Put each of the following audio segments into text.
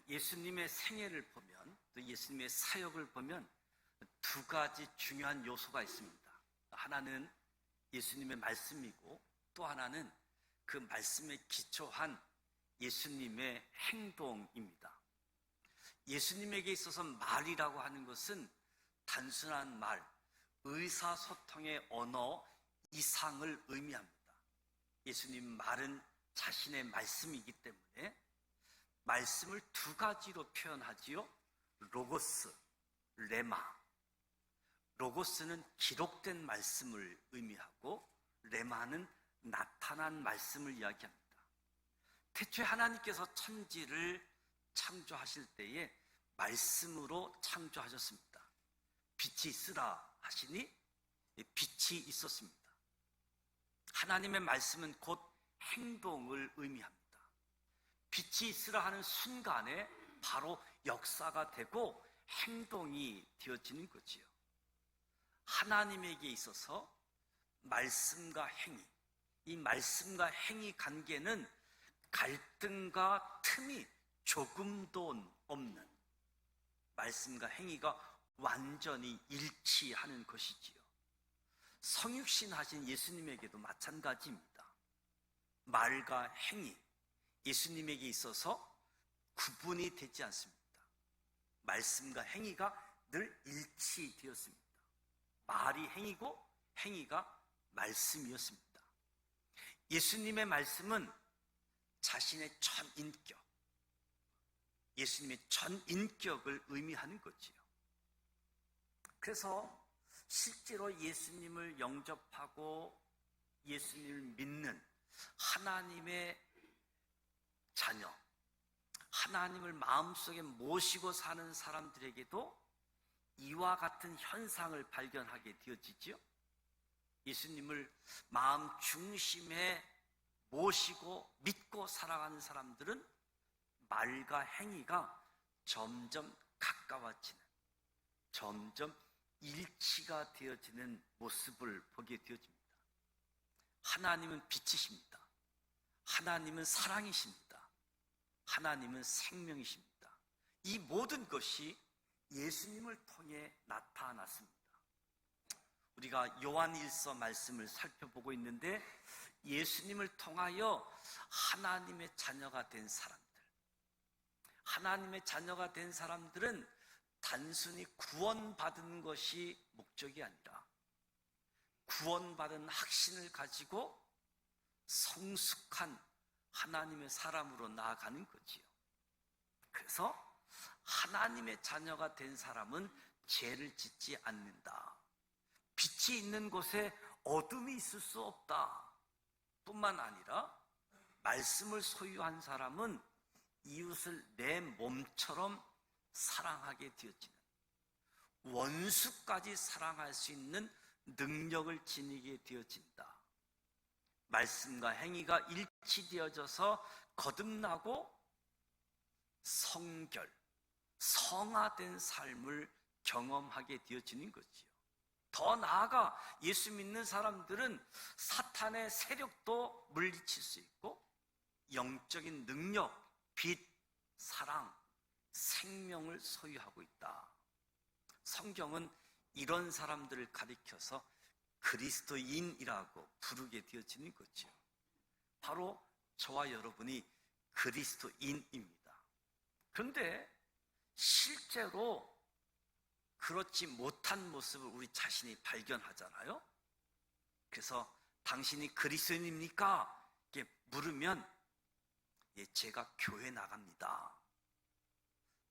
예수님의 생애를 보면, 또 예수님의 사역을 보면 두 가지 중요한 요소가 있습니다. 하나는 예수님의 말씀이고, 또 하나는 그 말씀에 기초한 예수님의 행동입니다. 예수님에게 있어서 말이라고 하는 것은 단순한 말, 의사소통의 언어 이상을 의미합니다. 예수님 말은 자신의 말씀이기 때문에 말씀을 두 가지로 표현하지요. 로고스, 레마. 로고스는 기록된 말씀을 의미하고, 레마는 나타난 말씀을 이야기합니다. 태초에 하나님께서 천지를 창조하실 때에 말씀으로 창조하셨습니다. 빛이 있으라 하시니 빛이 있었습니다. 하나님의 말씀은 곧 행동을 의미합니다. 빛이 있으라 하는 순간에 바로 역사가 되고 행동이 되어지는 거지요. 하나님에게 있어서 말씀과 행위, 이 말씀과 행위 관계는 갈등과 틈이 조금도 없는, 말씀과 행위가 완전히 일치하는 것이지요. 성육신 하신 예수님에게도 마찬가지입니다. 말과 행위, 예수님에게 있어서 구분이 되지 않습니다. 말씀과 행위가 늘 일치되었습니다. 말이 행위고 행위가 말씀이었습니다. 예수님의 말씀은 자신의 전인격, 예수님의 전인격을 의미하는 거지요. 그래서 실제로 예수님을 영접하고 예수님을 믿는 하나님의 자녀, 하나님을 마음속에 모시고 사는 사람들에게도 이와 같은 현상을 발견하게 되어지죠. 예수님을 마음 중심에 모시고 믿고 살아가는 사람들은 말과 행위가 점점 가까워지는, 점점 일치가 되어지는 모습을 보게 되어집니다. 하나님은 빛이십니다. 하나님은 사랑이십니다. 하나님은 생명이십니다. 이 모든 것이 예수님을 통해 나타났습니다. 우리가 요한일서 말씀을 살펴보고 있는데, 예수님을 통하여 하나님의 자녀가 된 사람들, 하나님의 자녀가 된 사람들은 단순히 구원받은 것이 목적이 아니라 구원받은 확신을 가지고 성숙한 하나님의 사람으로 나아가는 거지요. 그래서 하나님의 자녀가 된 사람은 죄를 짓지 않는다. 빛이 있는 곳에 어둠이 있을 수 없다. 뿐만 아니라 말씀을 소유한 사람은 이웃을 내 몸처럼 사랑하게 되어지는, 원수까지 사랑할 수 있는 능력을 지니게 되어진다. 말씀과 행위가 일치되어져서 거듭나고 성결, 성화된 삶을 경험하게 되어지는 거지요. 더 나아가 예수 믿는 사람들은 사탄의 세력도 물리칠 수 있고, 영적인 능력, 빛, 사랑, 생명을 소유하고 있다. 성경은 이런 사람들을 가리켜서 그리스도인이라고 부르게 되어지는 거죠. 바로 저와 여러분이 그리스도인입니다. 그런데 실제로 그렇지 못한 모습을 우리 자신이 발견하잖아요. 그래서 당신이 그리스도인입니까? 이렇게 물으면, 예, 제가 교회 나갑니다.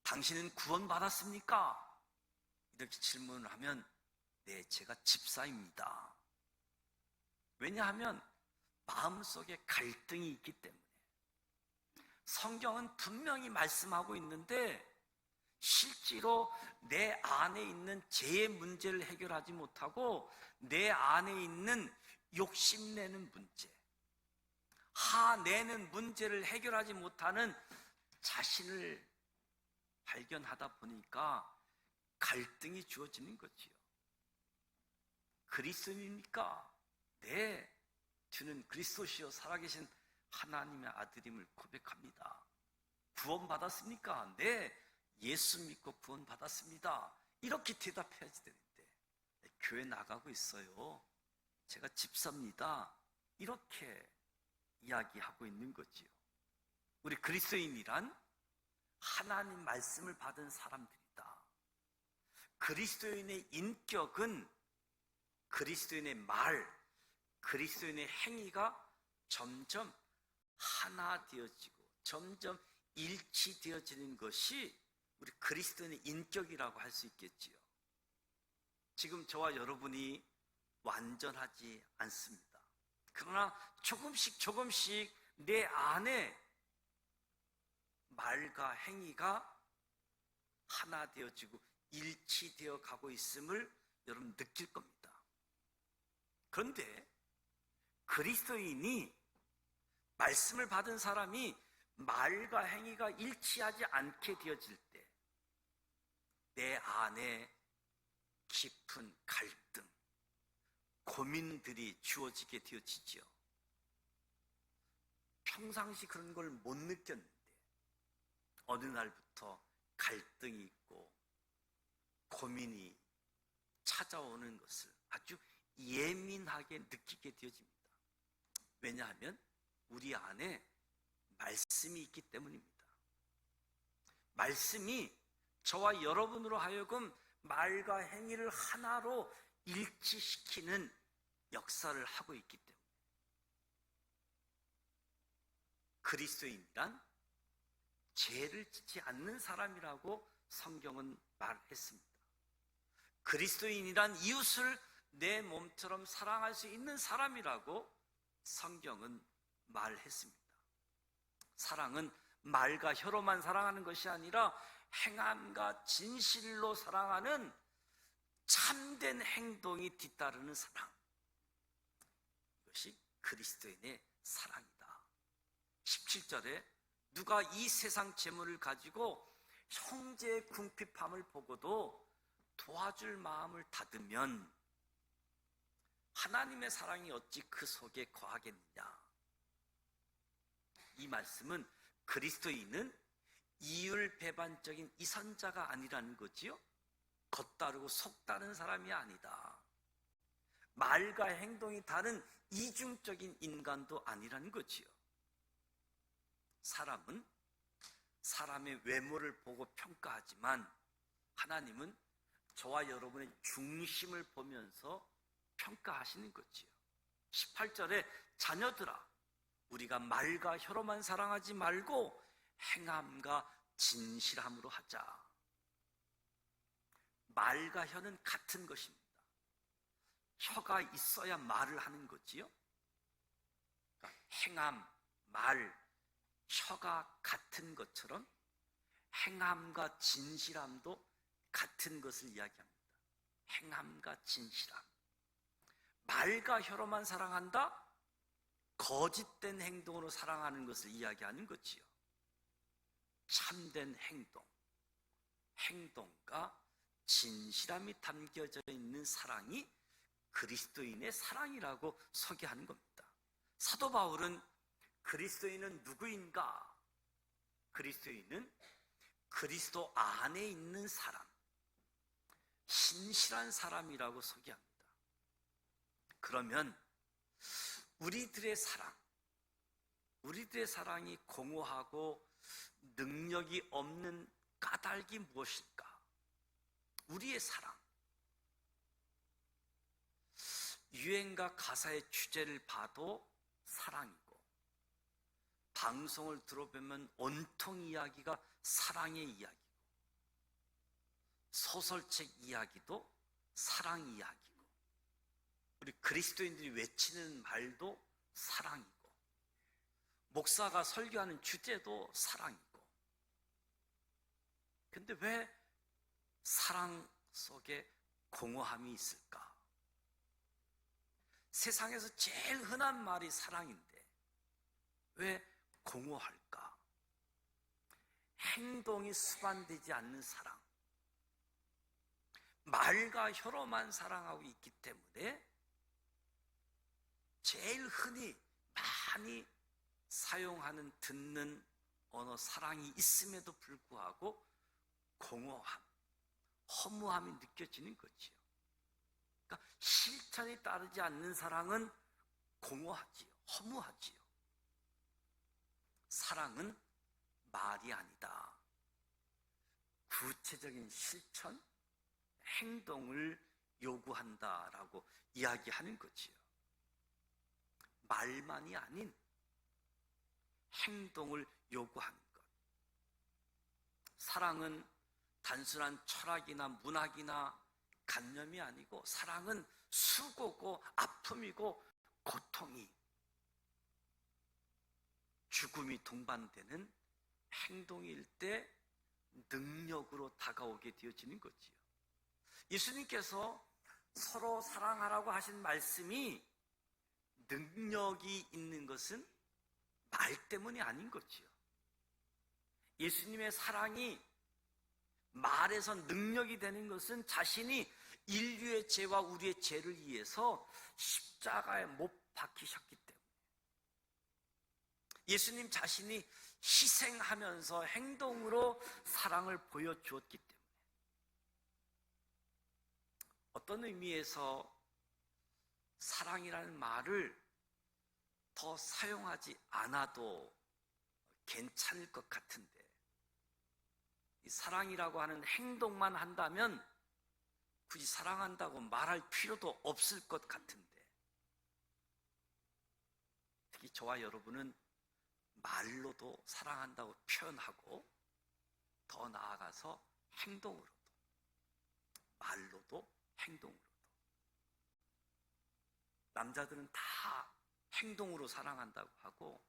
당신은 구원받았습니까? 이렇게 질문을 하면, 네, 제가 집사입니다. 왜냐하면 마음속에 갈등이 있기 때문에. 성경은 분명히 말씀하고 있는데 실제로 내 안에 있는 죄의 문제를 해결하지 못하고 내 안에 있는 욕심내는 문제, 화내는 문제를 해결하지 못하는 자신을 발견하다 보니까 갈등이 주어지는 거지요. 그리스도입니까? 네, 저는 그리스도시요 살아계신 하나님의 아들임을 고백합니다. 구원받았습니까? 네, 예수 믿고 구원받았습니다. 이렇게 대답해야지 되는데, 교회 나가고 있어요. 제가 집사입니다. 이렇게 이야기하고 있는 거지요. 우리 그리스도인이란 하나님 말씀을 받은 사람들이다. 그리스도인의 인격은 그리스도인의 말, 그리스도인의 행위가 점점 하나 되어지고 점점 일치되어지는 것이 우리 그리스도인의 인격이라고 할 수 있겠지요. 지금 저와 여러분이 완전하지 않습니다. 그러나 조금씩 내 안에 말과 행위가 하나 되어지고 일치되어 가고 있음을 여러분 느낄 겁니다. 그런데 그리스도인이, 말씀을 받은 사람이 말과 행위가 일치하지 않게 되어질 때 내 안에 깊은 갈등, 고민들이 주어지게 되어지죠. 평상시 그런 걸 못 느꼈는데 어느 날부터 갈등이 있고 고민이 찾아오는 것을 아주 예민하게 느끼게 되어집니다. 왜냐하면 우리 안에 말씀이 있기 때문입니다. 말씀이 저와 여러분으로 하여금 말과 행위를 하나로 일치시키는 역사를 하고 있기 때문에 그리스도인이란 죄를 짓지 않는 사람이라고 성경은 말했습니다. 그리스도인이란 이웃을 내 몸처럼 사랑할 수 있는 사람이라고 성경은 말했습니다. 사랑은 말과 혀로만 사랑하는 것이 아니라 행함과 진실로 사랑하는 참된 행동이 뒤따르는 사랑, 이것이 그리스도인의 사랑이다. 17절에 누가 이 세상 재물을 가지고 형제의 궁핍함을 보고도 도와줄 마음을 닫으면 하나님의 사랑이 어찌 그 속에 거하겠느냐. 이 말씀은 그리스도인은 이율배반적인 이선자가 아니라는 거지요. 겉다르고 속다른 사람이 아니다. 말과 행동이 다른 이중적인 인간도 아니라는 거지요. 사람은 사람의 외모를 보고 평가하지만 하나님은 저와 여러분의 중심을 보면서 평가하시는 거지요. 18절에 자녀들아, 우리가 말과 혀로만 사랑하지 말고 행함과 진실함으로 하자. 말과 혀는 같은 것입니다. 혀가 있어야 말을 하는 거지요. 그러니까 행함, 말, 혀가 같은 것처럼 행함과 진실함도 같은 것을 이야기합니다. 행함과 진실함. 말과 혀로만 사랑한다? 거짓된 행동으로 사랑하는 것을 이야기하는 거지요. 참된 행동, 행동과 진실함이 담겨져 있는 사랑이 그리스도인의 사랑이라고 소개하는 겁니다. 사도 바울은 그리스도인은 누구인가? 그리스도인은 그리스도 안에 있는 사람, 신실한 사람이라고 소개합니다. 그러면 우리들의 사랑이 공허하고 능력이 없는 까닭이 무엇일까? 우리의 사랑, 유행가 가사의 주제를 봐도 사랑이고, 방송을 들어보면 온통 이야기가 사랑의 이야기고, 소설책 이야기도 사랑 이야기고, 우리 그리스도인들이 외치는 말도 사랑이고, 목사가 설교하는 주제도 사랑이고. 근데 왜 사랑 속에 공허함이 있을까? 세상에서 제일 흔한 말이 사랑인데 왜 공허할까? 행동이 수반되지 않는 사랑, 말과 혀로만 사랑하고 있기 때문에 제일 흔히 많이 사용하는, 듣는 어느 사랑이 있음에도 불구하고 공허함, 허무함이 느껴지는 거지요. 그러니까 실천이 따르지 않는 사랑은 공허하지요, 허무하지요. 사랑은 말이 아니다. 구체적인 실천, 행동을 요구한다라고 이야기하는 거지요. 말만이 아닌 행동을 요구하는 것. 사랑은 단순한 철학이나 문학이나 관념이 아니고, 사랑은 수고고 아픔이고 고통이, 죽음이 동반되는 행동일 때 능력으로 다가오게 되어지는 거지요. 예수님께서 서로 사랑하라고 하신 말씀이 능력이 있는 것은 말 때문이 아닌 거지요. 예수님의 사랑이 말에서 능력이 되는 것은 자신이 인류의 죄와 우리의 죄를 위해서 십자가에 못 박히셨기 때문에, 예수님 자신이 희생하면서 행동으로 사랑을 보여주었기 때문에, 어떤 의미에서 사랑이라는 말을 더 사용하지 않아도 괜찮을 것 같은데, 이 사랑이라고 하는 행동만 한다면 굳이 사랑한다고 말할 필요도 없을 것 같은데, 특히 저와 여러분은 말로도 사랑한다고 표현하고, 더 나아가서 행동으로도, 말로도 행동으로도. 남자들은 다 행동으로 사랑한다고 하고,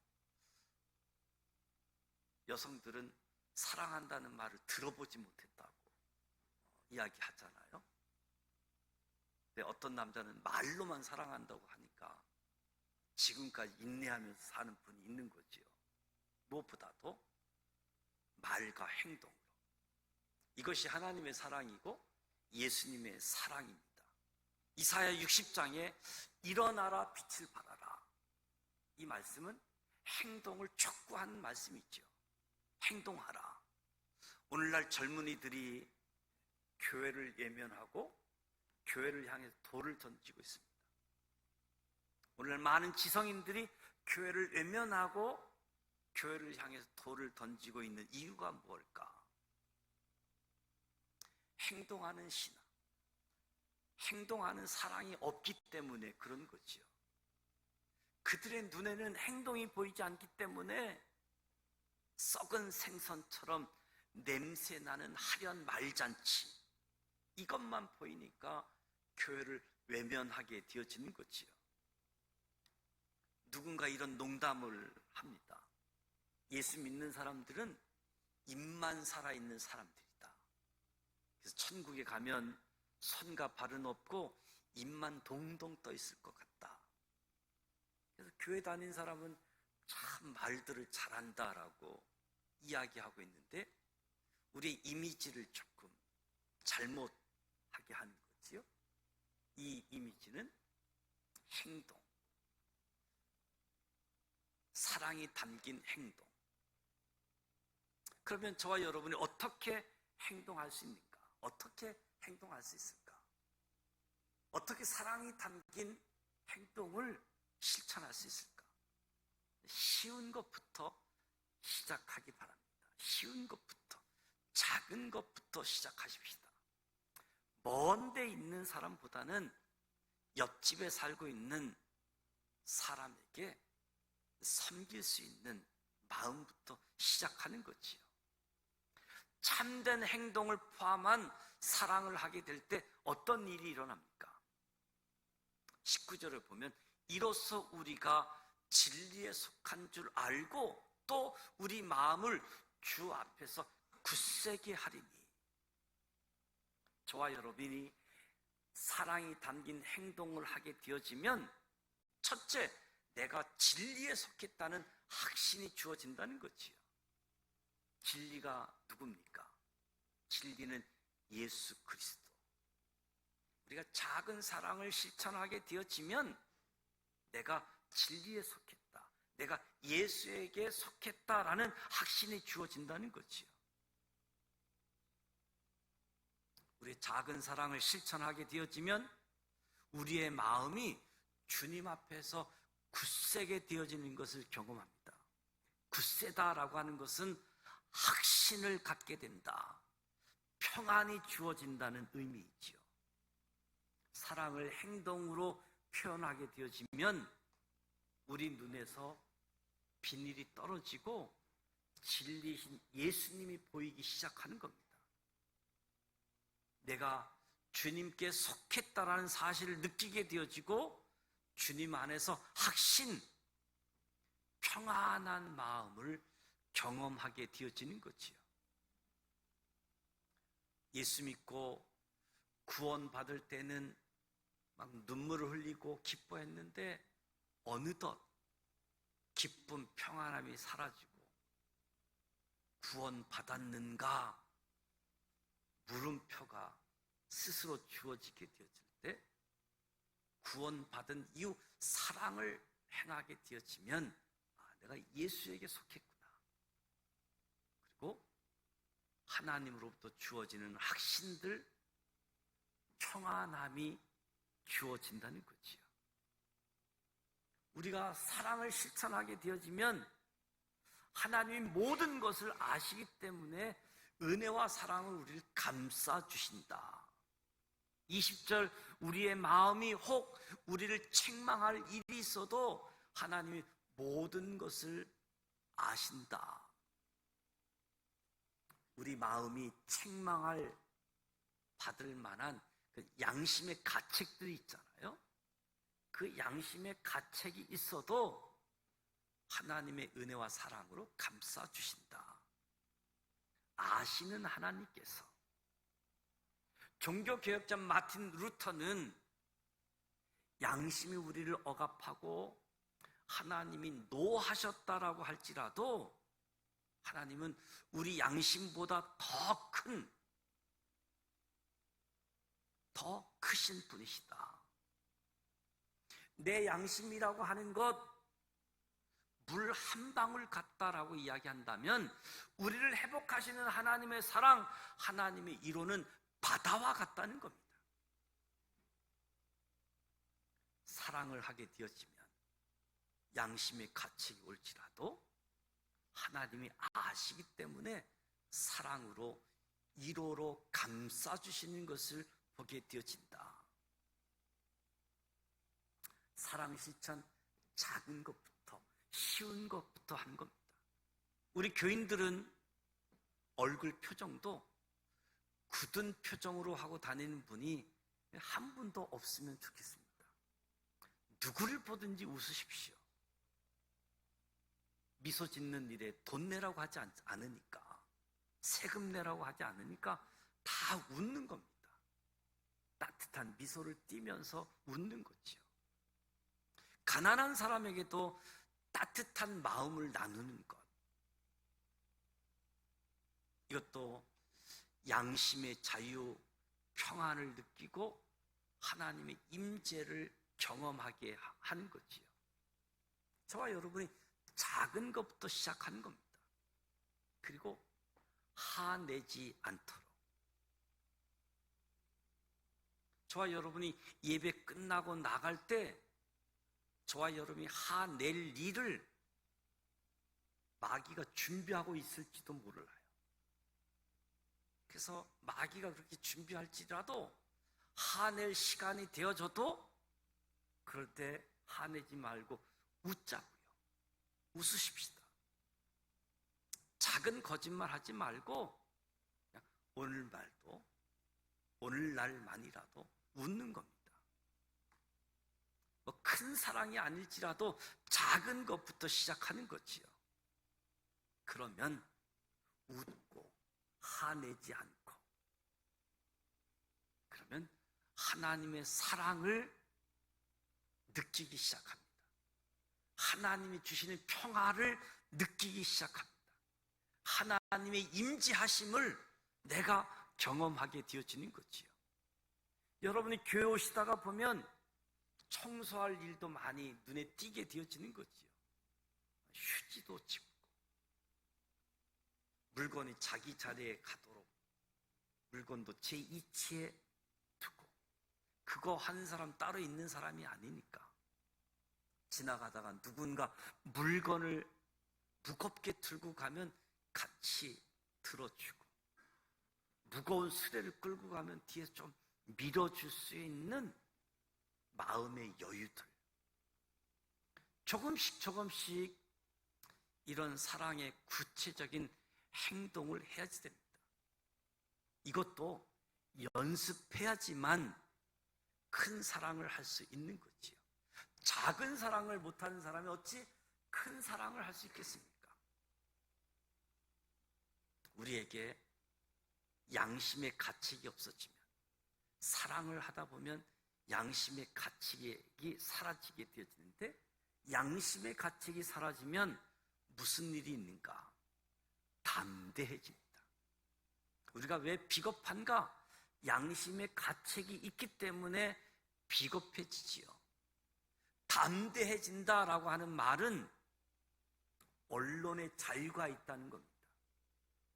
여성들은 사랑한다는 말을 들어보지 못했다고 이야기하잖아요. 근데 어떤 남자는 말로만 사랑한다고 하니까 지금까지 인내하면서 사는 분이 있는 거지요. 무엇보다도 말과 행동으로. 이것이 하나님의 사랑이고 예수님의 사랑입니다. 이사야 60장에 일어나라 빛을 발하라, 이 말씀은 행동을 촉구하는 말씀이죠. 행동하라. 오늘날 젊은이들이 교회를 외면하고 교회를 향해 돌을 던지고 있습니다. 오늘날 많은 지성인들이 교회를 외면하고 교회를 향해서 돌을 던지고 있는 이유가 뭘까? 행동하는 신앙, 행동하는 사랑이 없기 때문에 그런 거지요. 그들의 눈에는 행동이 보이지 않기 때문에 썩은 생선처럼 냄새나는 하련 말잔치, 이것만 보이니까 교회를 외면하게 되어지는 거지요. 누군가 이런 농담을 합니다. 예수 믿는 사람들은 입만 살아있는 사람들이다. 그래서 천국에 가면 손과 발은 없고 입만 동동 떠 있을 것 같다. 그래서 교회 다닌 사람은 참 말들을 잘한다라고 이야기하고 있는데, 우리의 이미지를 조금 잘못하게 하는 거지요. 이 이미지는 행동, 사랑이 담긴 행동. 그러면 저와 여러분이 어떻게 행동할 수 있는가? 어떻게 행동할 수 있을까? 어떻게 사랑이 담긴 행동을 실천할 수 있을까? 쉬운 것부터 시작하기 바랍니다. 쉬운 것부터, 작은 것부터 시작하십시다. 먼 데 있는 사람보다는 옆집에 살고 있는 사람에게 섬길 수 있는 마음부터 시작하는 거지요. 참된 행동을 포함한 사랑을 하게 될 때 어떤 일이 일어납니까? 19절을 보면, 이로써 우리가 진리에 속한 줄 알고 또 우리 마음을 주 앞에서 굳세게 하리니. 저와 여러분이 사랑이 담긴 행동을 하게 되어지면, 첫째, 내가 진리에 속했다는 확신이 주어진다는 거지요. 진리가 누굽니까? 진리는 예수 그리스도. 우리가 작은 사랑을 실천하게 되어지면 내가 진리에 속했다, 내가 예수에게 속했다라는 확신이 주어진다는 거지요. 우리의 작은 사랑을 실천하게 되어지면 우리의 마음이 주님 앞에서 굳세게 되어지는 것을 경험합니다. 굳세다라고 하는 것은 확신을 갖게 된다, 평안이 주어진다는 의미이지요. 사랑을 행동으로 표현하게 되어지면 우리 눈에서 비늘이 떨어지고 진리신 예수님이 보이기 시작하는 겁니다. 내가 주님께 속했다라는 사실을 느끼게 되어지고 주님 안에서 확신, 평안한 마음을 경험하게 되어지는 거지요. 예수 믿고 구원받을 때는 막 눈물을 흘리고 기뻐했는데 어느덧 기쁨, 평안함이 사라지고 구원받았는가 물음표가 스스로 주어지게 되어질 때 구원받은 이후 사랑을 행하게 되어지면 내가 예수에게 속했구나. 그리고 하나님으로부터 주어지는 확신들, 평안함이 주어진다는 거지요. 우리가 사랑을 실천하게 되어지면 하나님이 모든 것을 아시기 때문에 은혜와 사랑을 우리를 감싸주신다. 20절, 우리의 마음이 혹 우리를 책망할 일이 있어도 하나님이 모든 것을 아신다. 우리 마음이 책망을 받을 만한 그 양심의 가책들이 있잖아요. 그 양심의 가책이 있어도 하나님의 은혜와 사랑으로 감싸주신다. 아시는 하나님께서. 종교개혁자 마틴 루터는 양심이 우리를 억압하고 하나님이 노하셨다라고 할지라도 하나님은 우리 양심보다 더 크신 분이시다. 내 양심이라고 하는 것 물 한 방울 같다라고 이야기한다면 우리를 회복하시는 하나님의 사랑, 하나님의 이로는 바다와 같다는 겁니다. 사랑을 하게 되어지면 양심의 가책이 올지라도 하나님이 아시기 때문에 사랑으로 위로로 감싸주시는 것을 보게 되어진다. 사랑 실천 작은 것부터 쉬운 것부터 하는 겁니다. 우리 교인들은 얼굴 표정도 굳은 표정으로 하고 다니는 분이 한 분도 없으면 좋겠습니다. 누구를 보든지 웃으십시오. 미소 짓는 일에 돈 내라고 하지 않으니까, 세금 내라고 하지 않으니까 다 웃는 겁니다. 따뜻한 미소를 띠면서 웃는 거지요. 가난한 사람에게도 따뜻한 마음을 나누는 것, 이것도 양심의 자유, 평안을 느끼고 하나님의 임재를 경험하게 하는 거지요. 저와 여러분이 작은 것부터 시작하는 겁니다. 그리고 화내지 않도록. 저와 여러분이 예배 끝나고 나갈 때 저와 여러분이 화낼 일을 마귀가 준비하고 있을지도 몰라요. 그래서 마귀가 그렇게 준비할지라도 화낼 시간이 되어져도 그럴 때 화내지 말고 웃자고요. 웃으십시다. 작은 거짓말 하지 말고 그냥 오늘날만이라도 웃는 겁니다. 뭐 큰 사랑이 아닐지라도 작은 것부터 시작하는 거지요. 그러면 웃고 화내지 않고, 그러면 하나님의 사랑을 느끼기 시작합니다. 하나님이 주시는 평화를 느끼기 시작합니다. 하나님의 임재하심을 내가 경험하게 되어지는 거지요. 여러분이 교회 오시다가 보면 청소할 일도 많이 눈에 띄게 되어지는 거지요. 휴지도 짚고 물건이 자기 자리에 가도록 물건도 제 이치에 두고, 그거 한 사람 따로 있는 사람이 아니니까 지나가다가 누군가 물건을 무겁게 들고 가면 같이 들어주고, 무거운 수레를 끌고 가면 뒤에서 좀 밀어줄 수 있는 마음의 여유들, 조금씩 이런 사랑의 구체적인 행동을 해야지 됩니다. 이것도 연습해야지만 큰 사랑을 할 수 있는 거지요. 작은 사랑을 못하는 사람이 어찌 큰 사랑을 할 수 있겠습니까? 우리에게 양심의 가책이 없어지면, 사랑을 하다 보면 양심의 가책이 사라지게 되어지는데, 양심의 가책이 사라지면 무슨 일이 있는가? 담대해집니다. 우리가 왜 비겁한가? 양심의 가책이 있기 때문에 비겁해지지요. 담대해진다라고 하는 말은 언론의 자유가 있다는 겁니다.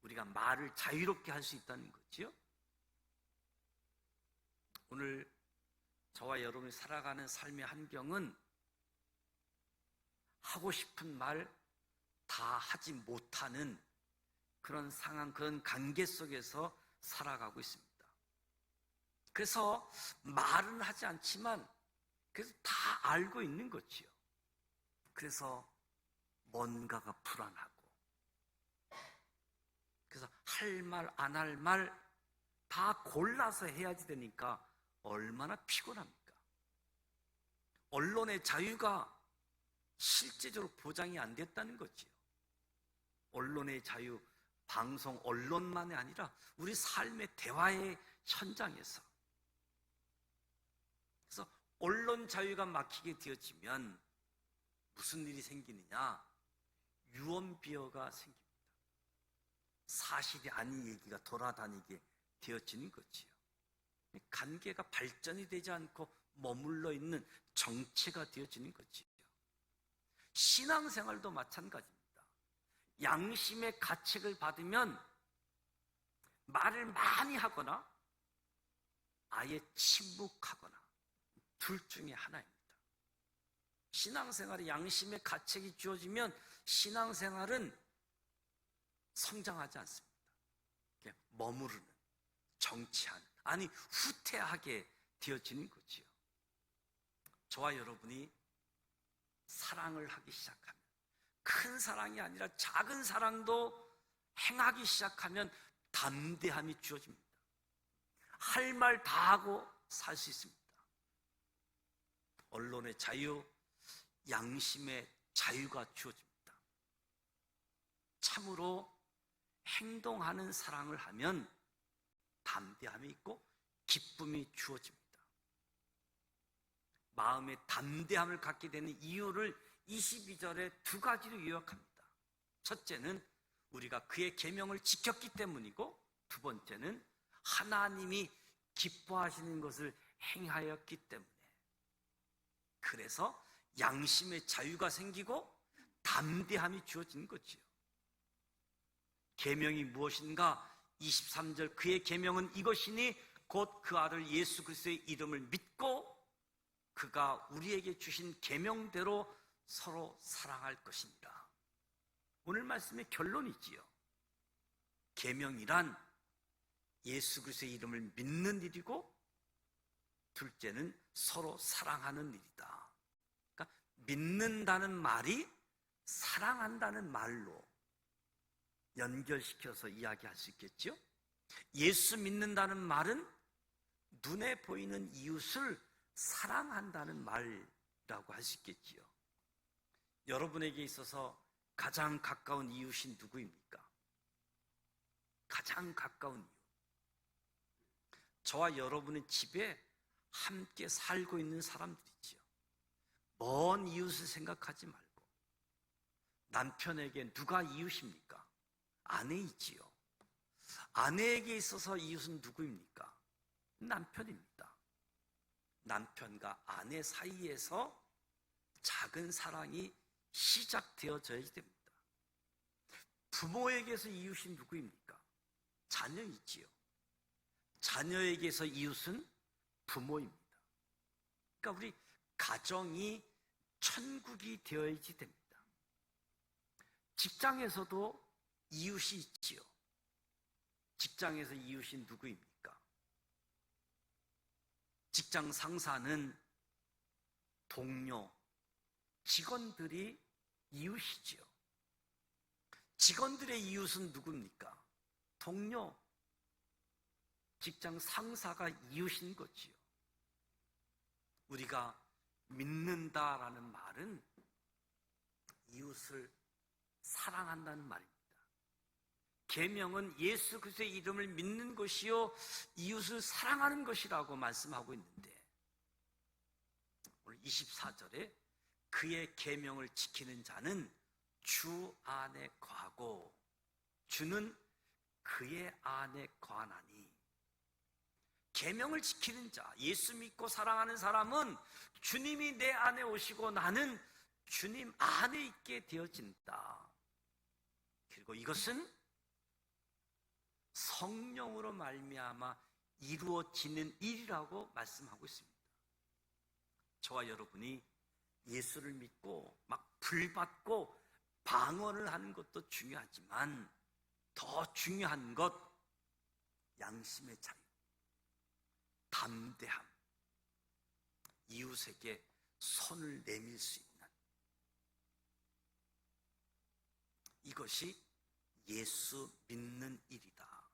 우리가 말을 자유롭게 할 수 있다는 거지요. 오늘 저와 여러분이 살아가는 삶의 환경은 하고 싶은 말 다 하지 못하는 그런 상황, 그런 관계 속에서 살아가고 있습니다. 그래서 말은 하지 않지만 그래서 다 알고 있는 거지요. 그래서 뭔가가 불안하고, 그래서 할 말 안 할 말 다 골라서 해야지 되니까 얼마나 피곤합니까? 언론의 자유가 실제적으로 보장이 안 됐다는 거지요. 언론의 자유, 방송, 언론만이 아니라 우리 삶의 대화의 현장에서. 그래서 언론 자유가 막히게 되어지면 무슨 일이 생기느냐? 유언비어가 생깁니다. 사실이 아닌 얘기가 돌아다니게 되어지는 거지요. 관계가 발전이 되지 않고 머물러 있는 정체가 되어지는 거지요. 신앙생활도 마찬가지입니다. 양심의 가책을 받으면 말을 많이 하거나 아예 침묵하거나 둘 중에 하나입니다. 신앙생활에 양심의 가책이 주어지면 신앙생활은 성장하지 않습니다. 머무르는, 정치하는, 아니 후퇴하게 되어지는 거지요. 저와 여러분이 사랑을 하기 시작하면, 큰 사랑이 아니라 작은 사랑도 행하기 시작하면 담대함이 주어집니다. 할 말 다 하고 살 수 있습니다. 언론의 자유, 양심의 자유가 주어집니다. 참으로 행동하는 사랑을 하면 담대함이 있고 기쁨이 주어집니다. 마음의 담대함을 갖게 되는 이유를 22절에 두 가지로 요약합니다. 첫째는 우리가 그의 계명을 지켰기 때문이고, 두 번째는 하나님이 기뻐하시는 것을 행하였기 때문에. 그래서 양심의 자유가 생기고 담대함이 주어지는 거지요. 계명이 무엇인가? 23절, 그의 계명은 이것이니 곧 그 아들 예수 그리스도의 이름을 믿고 그가 우리에게 주신 계명대로 서로 사랑할 것입니다. 오늘 말씀의 결론이지요. 계명이란 예수 그리스도의 이름을 믿는 일이고, 둘째는 서로 사랑하는 일이다. 그러니까 믿는다는 말이 사랑한다는 말로 연결시켜서 이야기할 수 있겠죠. 예수 믿는다는 말은 눈에 보이는 이웃을 사랑한다는 말이라고 할 수 있겠지요. 여러분에게 있어서 가장 가까운 이웃이 누구입니까? 가장 가까운 이웃. 저와 여러분의 집에 함께 살고 있는 사람들이지요. 먼 이웃을 생각하지 말고, 남편에게 누가 이웃입니까? 아내이지요. 아내에게 있어서 이웃은 누구입니까? 남편입니다. 남편과 아내 사이에서 작은 사랑이 시작되어져야 됩니다. 부모에게서 이웃이 누구입니까? 자녀이지요. 자녀에게서 이웃은 부모입니다. 그러니까 우리 가정이 천국이 되어야지 됩니다. 직장에서도 이웃이 있지요. 직장에서 이웃이 누구입니까? 직장 상사는 동료, 직원들이 이웃이지요. 직원들의 이웃은 누굽니까? 동료, 직장 상사가 이웃인 거지요. 우리가 믿는다라는 말은 이웃을 사랑한다는 말입니다. 계명은 예수 그리스도의 이름을 믿는 것이요 이웃을 사랑하는 것이라고 말씀하고 있는데, 오늘 24절에 그의 계명을 지키는 자는 주 안에 거하고 주는 그의 안에 거하나니, 계명을 지키는 자, 예수 믿고 사랑하는 사람은 주님이 내 안에 오시고 나는 주님 안에 있게 되어진다. 그리고 이것은 성령으로 말미암아 이루어지는 일이라고 말씀하고 있습니다. 저와 여러분이 예수를 믿고 막 불받고 방언을 하는 것도 중요하지만 더 중요한 것, 양심의 자유, 담대함, 이웃에게 손을 내밀 수 있는, 이것이 예수 믿는 일이다.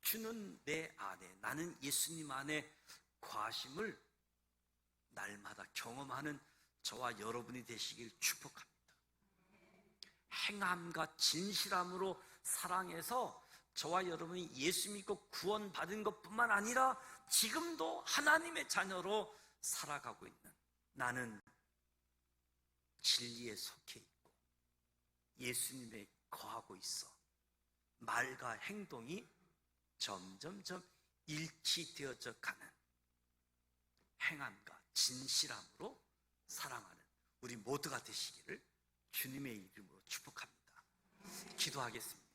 주는 내 안에, 나는 예수님 안에 거하심을 날마다 경험하는 저와 여러분이 되시길 축복합니다. 행함과 진실함으로 사랑해서 저와 여러분이 예수 믿고 구원받은 것뿐만 아니라 지금도 하나님의 자녀로 살아가고 있는, 나는 진리에 속해 있고 예수님에 거하고 있어 말과 행동이 점점점 일치되어져 가는 행함과 진실함으로 사랑하는 우리 모두가 되시기를 주님의 이름으로 축복합니다. 기도하겠습니다.